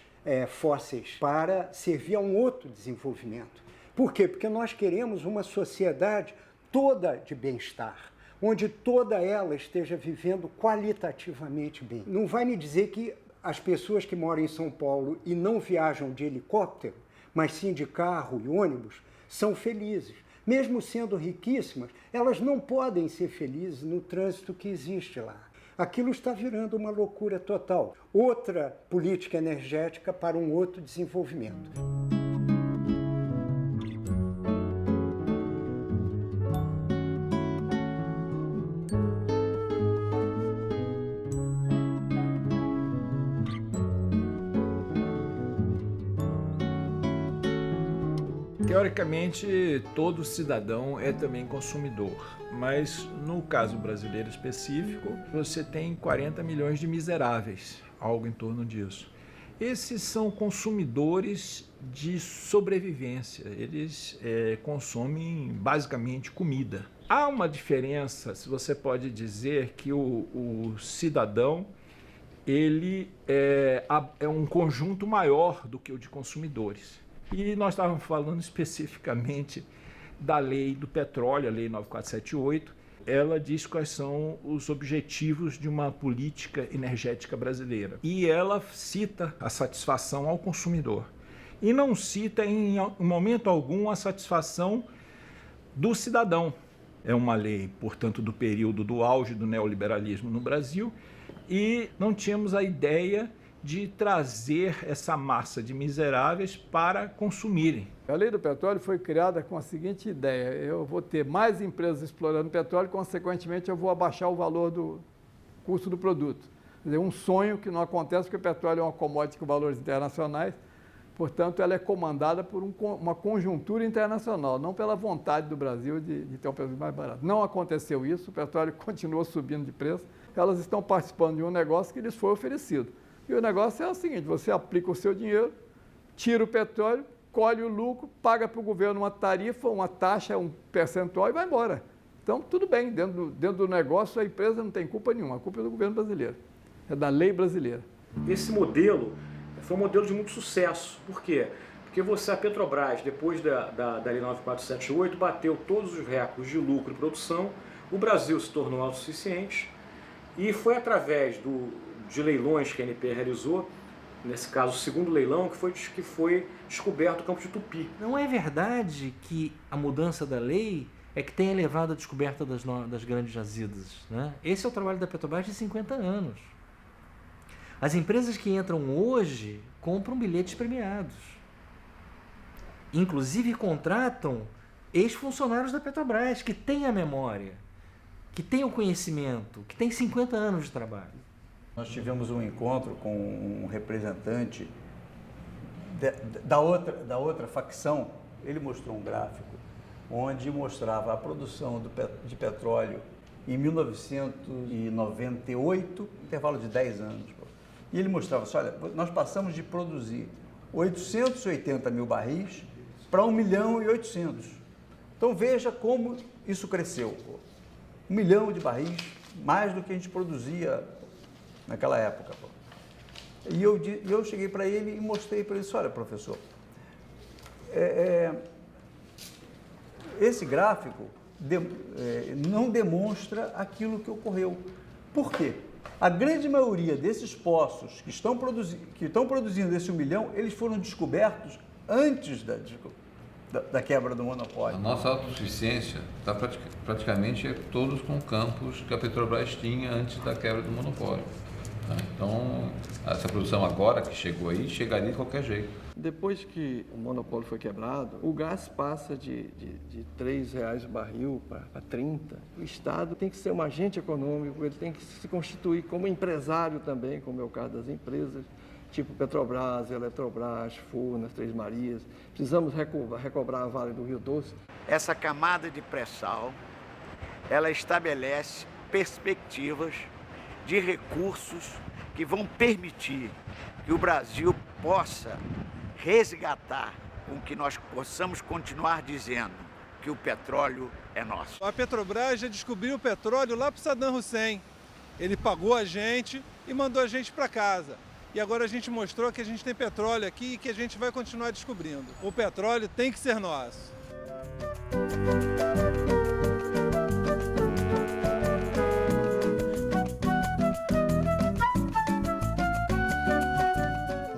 fósseis para servir a um outro desenvolvimento. Por quê? Porque nós queremos uma sociedade toda de bem-estar, onde toda ela esteja vivendo qualitativamente bem. Não vai me dizer que as pessoas que moram em São Paulo e não viajam de helicóptero, mas sim de carro e ônibus, são felizes. Mesmo sendo riquíssimas, elas não podem ser felizes no trânsito que existe lá. Aquilo está virando uma loucura total. Outra política energética para um outro desenvolvimento. Teoricamente, todo cidadão é também consumidor, mas no caso brasileiro específico, você tem 40 milhões de miseráveis, algo em torno disso. Esses são consumidores de sobrevivência, eles consomem basicamente comida. Há uma diferença, se você pode dizer que o cidadão ele é um conjunto maior do que o de consumidores. E nós estávamos falando especificamente da lei do petróleo, a lei 9478. Ela diz quais são os objetivos de uma política energética brasileira. E ela cita a satisfação ao consumidor. E não cita em momento algum a satisfação do cidadão. É uma lei, portanto, do período do auge do neoliberalismo no Brasil. E não tínhamos a ideia de trazer essa massa de miseráveis para consumirem. A lei do petróleo foi criada com a seguinte ideia: eu vou ter mais empresas explorando petróleo, consequentemente eu vou abaixar o valor do custo do produto. Quer dizer, um sonho que não acontece porque o petróleo é uma commodity com valores internacionais, portanto ela é comandada por uma conjuntura internacional, não pela vontade do Brasil de ter um preço mais barato. Não aconteceu isso, o petróleo continuou subindo de preço, elas estão participando de um negócio que lhes foi oferecido. E o negócio é o seguinte: você aplica o seu dinheiro, tira o petróleo, colhe o lucro, paga para o governo uma tarifa, uma taxa, um percentual e vai embora. Então, tudo bem, dentro do negócio a empresa não tem culpa nenhuma, a culpa é do governo brasileiro, é da lei brasileira. Esse modelo foi um modelo de muito sucesso. Por quê? Porque a Petrobras, depois da Lei 9478, bateu todos os recordes de lucro e produção, o Brasil se tornou autossuficiente e foi através de leilões que a ANP realizou, nesse caso o segundo leilão, que foi descoberto o campo de Tupi. Não é verdade que a mudança da lei é que tem elevado a descoberta das grandes jazidas, né? Esse é o trabalho da Petrobras de 50 anos. As empresas que entram hoje compram bilhetes premiados. Inclusive contratam ex-funcionários da Petrobras, que têm a memória, que têm o conhecimento, que têm 50 anos de trabalho. Nós tivemos um encontro com um representante da outra facção, ele mostrou um gráfico onde mostrava a produção de petróleo em 1998, intervalo de 10 anos. E ele mostrava assim, olha, nós passamos de produzir 880 mil barris para 1.800.000. Então veja como isso cresceu. 1 milhão de barris, mais do que a gente produzia naquela época. E eu cheguei para ele e mostrei para ele, olha, professor, esse gráfico não demonstra aquilo que ocorreu. Por quê? A grande maioria desses poços que estão produzindo esse 1 milhão, eles foram descobertos antes da quebra do monopólio. A nossa autossuficiência está praticamente todos com campos que a Petrobras tinha antes da quebra do monopólio. Então, essa produção agora que chegou aí, chegaria de qualquer jeito. Depois que o monopólio foi quebrado, o gás passa de R$3 o barril para 30. O Estado tem que ser um agente econômico, ele tem que se constituir como empresário também, como é o caso das empresas, tipo Petrobras, Eletrobras, Furnas, Três Marias. Precisamos recobrar a Vale do Rio Doce. Essa camada de pré-sal, ela estabelece perspectivas de recursos que vão permitir que o Brasil possa resgatar com que nós possamos continuar dizendo que o petróleo é nosso. A Petrobras já descobriu o petróleo lá para o Saddam Hussein. Ele pagou a gente e mandou a gente para casa. E agora a gente mostrou que a gente tem petróleo aqui e que a gente vai continuar descobrindo. O petróleo tem que ser nosso.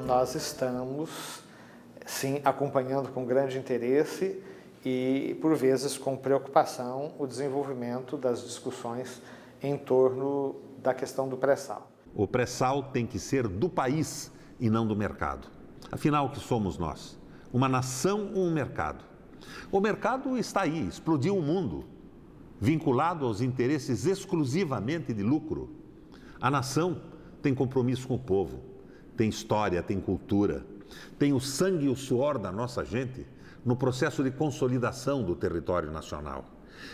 Nós estamos, sim, acompanhando com grande interesse e, por vezes, com preocupação, o desenvolvimento das discussões em torno da questão do pré-sal. O pré-sal tem que ser do país e não do mercado. Afinal, o que somos nós? Uma nação ou um mercado? O mercado está aí, explodiu o mundo, vinculado aos interesses exclusivamente de lucro. A nação tem compromisso com o povo. Tem história, tem cultura, tem o sangue e o suor da nossa gente no processo de consolidação do território nacional.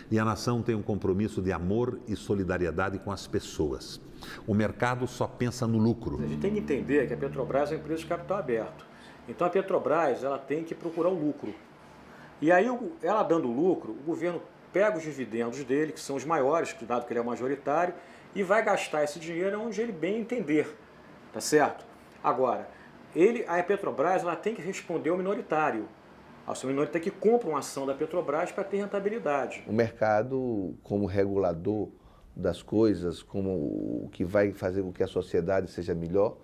E a nação tem um compromisso de amor e solidariedade com as pessoas. O mercado só pensa no lucro. A gente tem que entender que a Petrobras é uma empresa de capital aberto. Então a Petrobras ela tem que procurar o lucro. E aí, ela dando lucro, o governo pega os dividendos dele, que são os maiores, dado que ele é o majoritário, e vai gastar esse dinheiro onde ele bem entender. Tá certo? Agora, a Petrobras ela tem que responder ao minoritário. Ao seu minoritário que compra uma ação da Petrobras para ter rentabilidade. O mercado, como regulador das coisas, como o que vai fazer com que a sociedade seja melhor,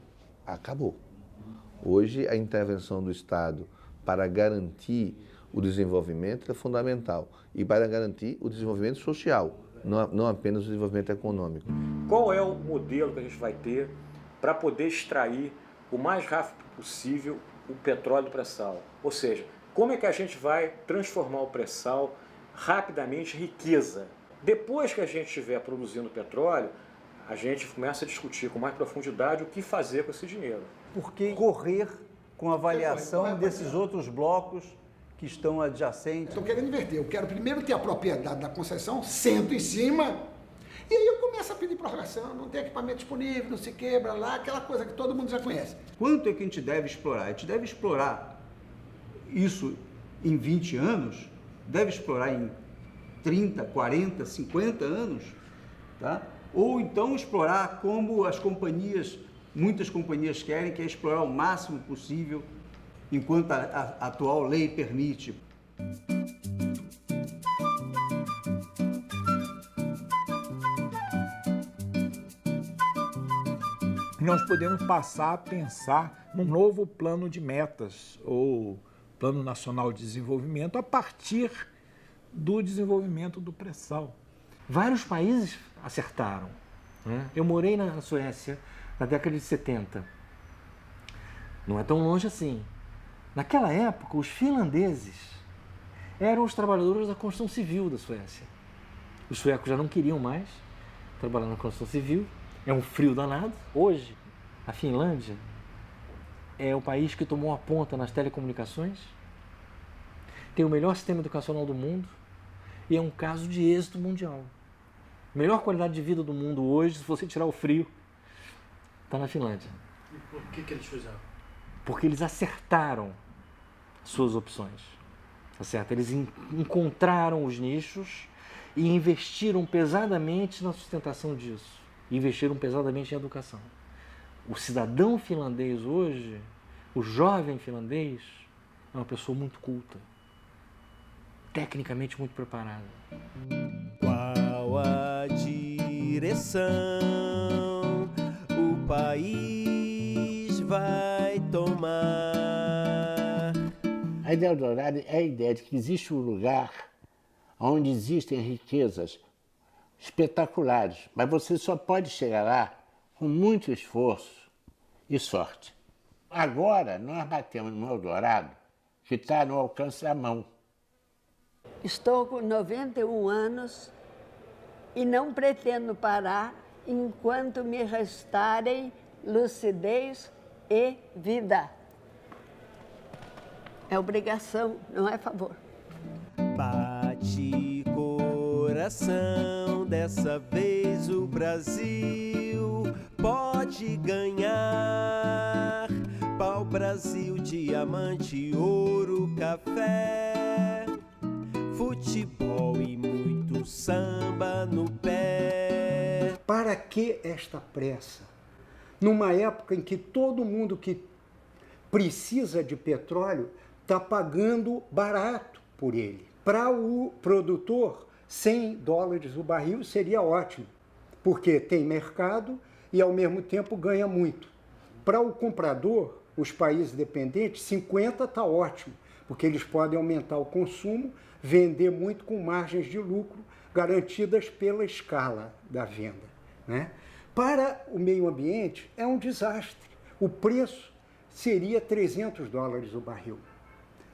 acabou. Hoje, a intervenção do Estado para garantir o desenvolvimento é fundamental. E para garantir o desenvolvimento social, não apenas o desenvolvimento econômico. Qual é o modelo que a gente vai ter para poder extrair o mais rápido possível o petróleo do pré-sal? Ou seja, como é que a gente vai transformar o pré-sal rapidamente em riqueza? Depois que a gente estiver produzindo petróleo, a gente começa a discutir com mais profundidade o que fazer com esse dinheiro. Por que correr com a avaliação desses outros blocos que estão adjacentes? Estou querendo inverter. Eu quero primeiro ter a propriedade da concessão, sento em cima, e aí eu começo a pedir prorrogação, não tem equipamento disponível, não se quebra lá, aquela coisa que todo mundo já conhece. Quanto é que a gente deve explorar? A gente deve explorar isso em 20 anos, deve explorar em 30, 40, 50 anos, tá? Ou então explorar como muitas companhias querem, que é explorar o máximo possível, enquanto a atual lei permite. Nós podemos passar a pensar num novo plano de metas, ou Plano Nacional de Desenvolvimento, a partir do desenvolvimento do pré-sal. Vários países acertaram. Né? Eu morei na Suécia na década de 70. Não é tão longe assim. Naquela época, os finlandeses eram os trabalhadores da construção civil da Suécia. Os suecos já não queriam mais trabalhar na construção civil. É um frio danado. Hoje, a Finlândia é o país que tomou a ponta nas telecomunicações, tem o melhor sistema educacional do mundo e é um caso de êxito mundial. Melhor qualidade de vida do mundo hoje, se você tirar o frio, está na Finlândia. E por que eles fizeram? Porque eles acertaram suas opções. Tá certo? Eles encontraram os nichos e investiram pesadamente na sustentação disso. Investiram pesadamente em educação. O cidadão finlandês hoje, o jovem finlandês, é uma pessoa muito culta, tecnicamente muito preparada. Qual a direção o país vai tomar? A ideia do Eldorado é a ideia de que existe um lugar onde existem riquezas espetaculares, mas você só pode chegar lá com muito esforço e sorte. Agora, nós batemos no Eldorado, que está no alcance da mão. Estou com 91 anos e não pretendo parar enquanto me restarem lucidez e vida. É obrigação, não é favor. Bate coração, dessa vez o Brasil pode ganhar. Pau Brasil, diamante, ouro, café, futebol e muito samba no pé. Para que esta pressa? Numa época em que todo mundo que precisa de petróleo está pagando barato por ele. Para o produtor, $100 o barril seria ótimo, porque tem mercado e ao mesmo tempo ganha muito. Para o comprador, os países dependentes, 50 está ótimo, porque eles podem aumentar o consumo, vender muito com margens de lucro garantidas pela escala da venda, né? Para o meio ambiente, é um desastre. O preço seria $300 o barril,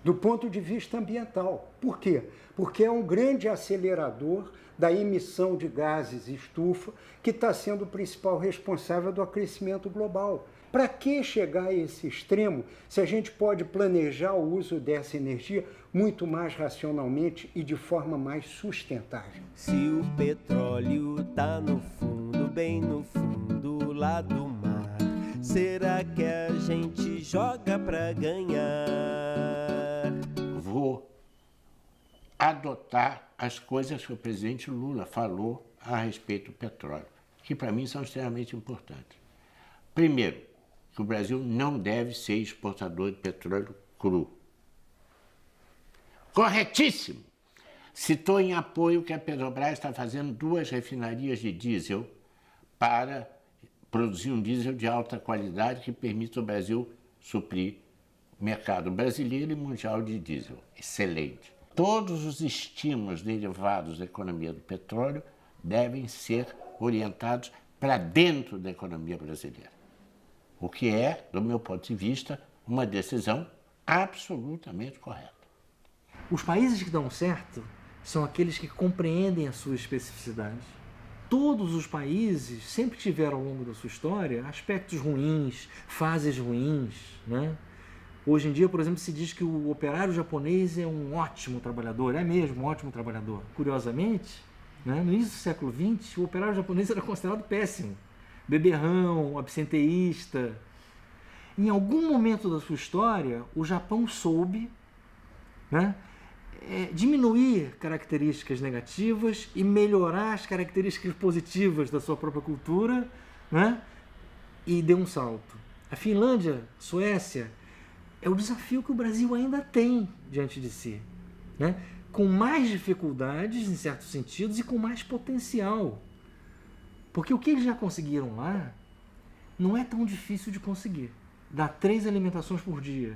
do ponto de vista ambiental. Por quê? Porque é um grande acelerador da emissão de gases estufa, que está sendo o principal responsável do aquecimento global. Para que chegar a esse extremo se a gente pode planejar o uso dessa energia muito mais racionalmente e de forma mais sustentável? Se o petróleo tá no fundo, bem no fundo lá do mar, será que a gente joga para ganhar? Vou adotar as coisas que o presidente Lula falou a respeito do petróleo, que para mim são extremamente importantes. Primeiro, que o Brasil não deve ser exportador de petróleo cru. Corretíssimo! Citou em apoio que a Petrobras está fazendo 2 refinarias de diesel para produzir um diesel de alta qualidade que permita o Brasil suprir o mercado brasileiro e mundial de diesel. Excelente! Todos os estímulos derivados da economia do petróleo devem ser orientados para dentro da economia brasileira. O que é, do meu ponto de vista, uma decisão absolutamente correta. Os países que dão certo são aqueles que compreendem a sua especificidade. Todos os países sempre tiveram ao longo da sua história aspectos ruins, fases ruins, né? Hoje em dia, por exemplo, se diz que o operário japonês é um ótimo trabalhador, é mesmo um ótimo trabalhador. Curiosamente, né, no início do século XX, o operário japonês era considerado péssimo. Beberrão, absenteísta. Em algum momento da sua história, o Japão soube, né, diminuir características negativas e melhorar as características positivas da sua própria cultura, né, e deu um salto. A Finlândia, Suécia, é o desafio que o Brasil ainda tem diante de si, né, com mais dificuldades, em certos sentidos, e com mais potencial. Porque o que eles já conseguiram lá não é tão difícil de conseguir. Dar 3 alimentações por dia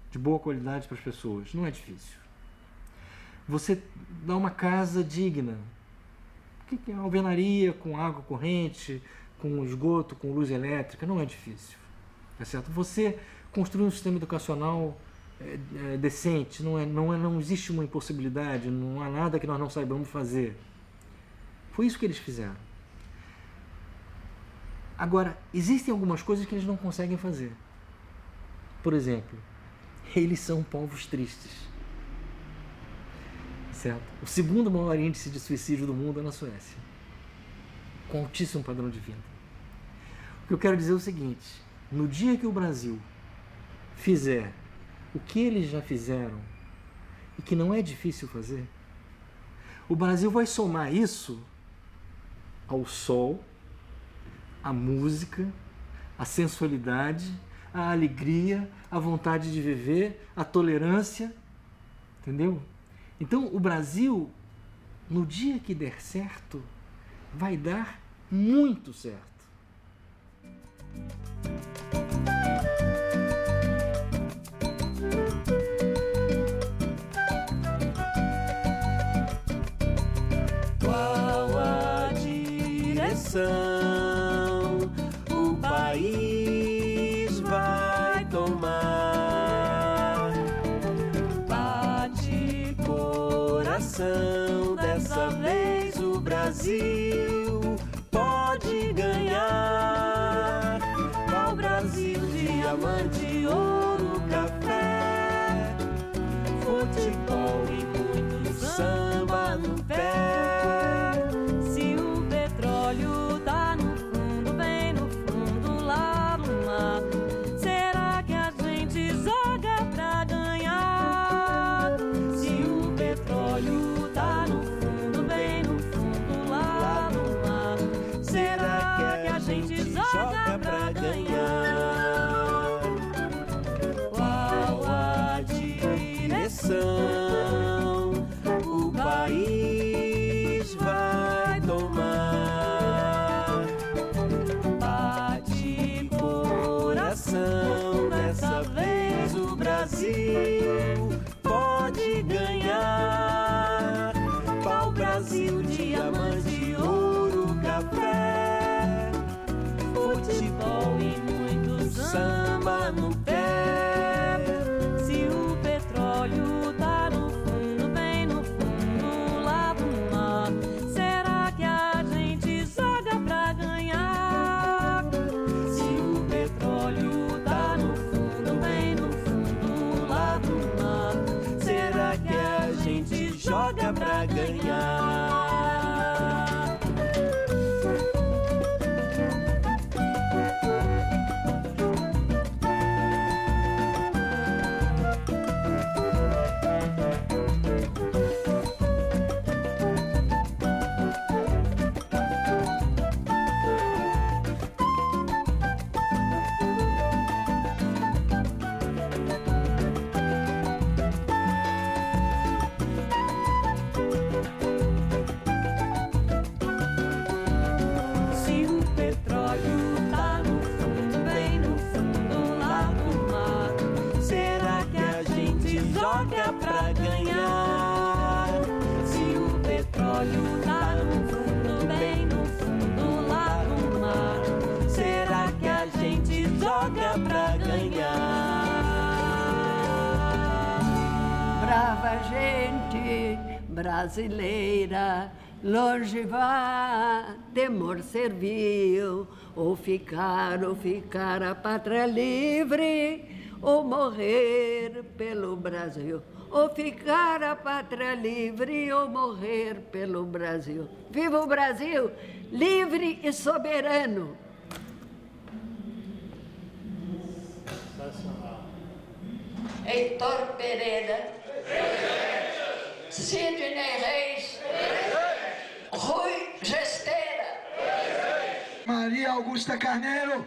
de boa qualidade para as pessoas não é difícil. Você dá uma casa digna. O que é alvenaria com água corrente, com esgoto, com luz elétrica? Não é difícil. Tá certo? Você construir um sistema educacional decente, não existe uma impossibilidade, não há nada que nós não saibamos fazer. Foi isso que eles fizeram. Agora, existem algumas coisas que eles não conseguem fazer. por exemplo, eles são povos tristes. Certo? O segundo maior índice de suicídio do mundo é na Suécia, com altíssimo padrão de vida. O que eu quero dizer é o seguinte: no dia que o Brasil fizer o que eles já fizeram, e que não é difícil fazer, o Brasil vai somar isso ao sol, à música, à sensualidade, à alegria, à vontade de viver, à tolerância, entendeu? Então, o Brasil, no dia que der certo, vai dar muito certo. Qual a direção o país vai tomar? Bate coração, dessa vez o Brasil pode ganhar. Qual Brasil, diamante, ouro, café, futebol e muito samba no pé. Se o petróleo tá no fundo, bem no fundo, lá no mar, será que a gente joga pra ganhar? Se o petróleo tá no fundo, bem no fundo, lá no mar, será que a gente joga pra ganhar? Qual a direção o país vai tomar? Bate coração, dessa vez o Brasil pode ganhar. Pau Brasil, diamante, ouro, café, futebol e muito samba no pé. Se o petróleo tá no fundo, bem no fundo, lá do mar, será que a gente joga pra ganhar? Se o petróleo tá no fundo, bem no fundo, lá do mar, será que a gente joga pra ganhar? Se o petróleo tá no fundo, bem no fundo, lá do mar, será que a gente joga pra ganhar? Se o petróleo tá no fundo, bem no fundo, lá do mar, será que a gente joga pra ganhar? Brava gente brasileira, longe vá, temor servil, ou ficar a pátria livre, ou morrer pelo Brasil. Ou ficar a pátria livre, ou morrer pelo Brasil. Viva o Brasil, livre e soberano! Heitor Pereira, Sidney Reis, Rui Gesteira, Maria Augusta Carneiro,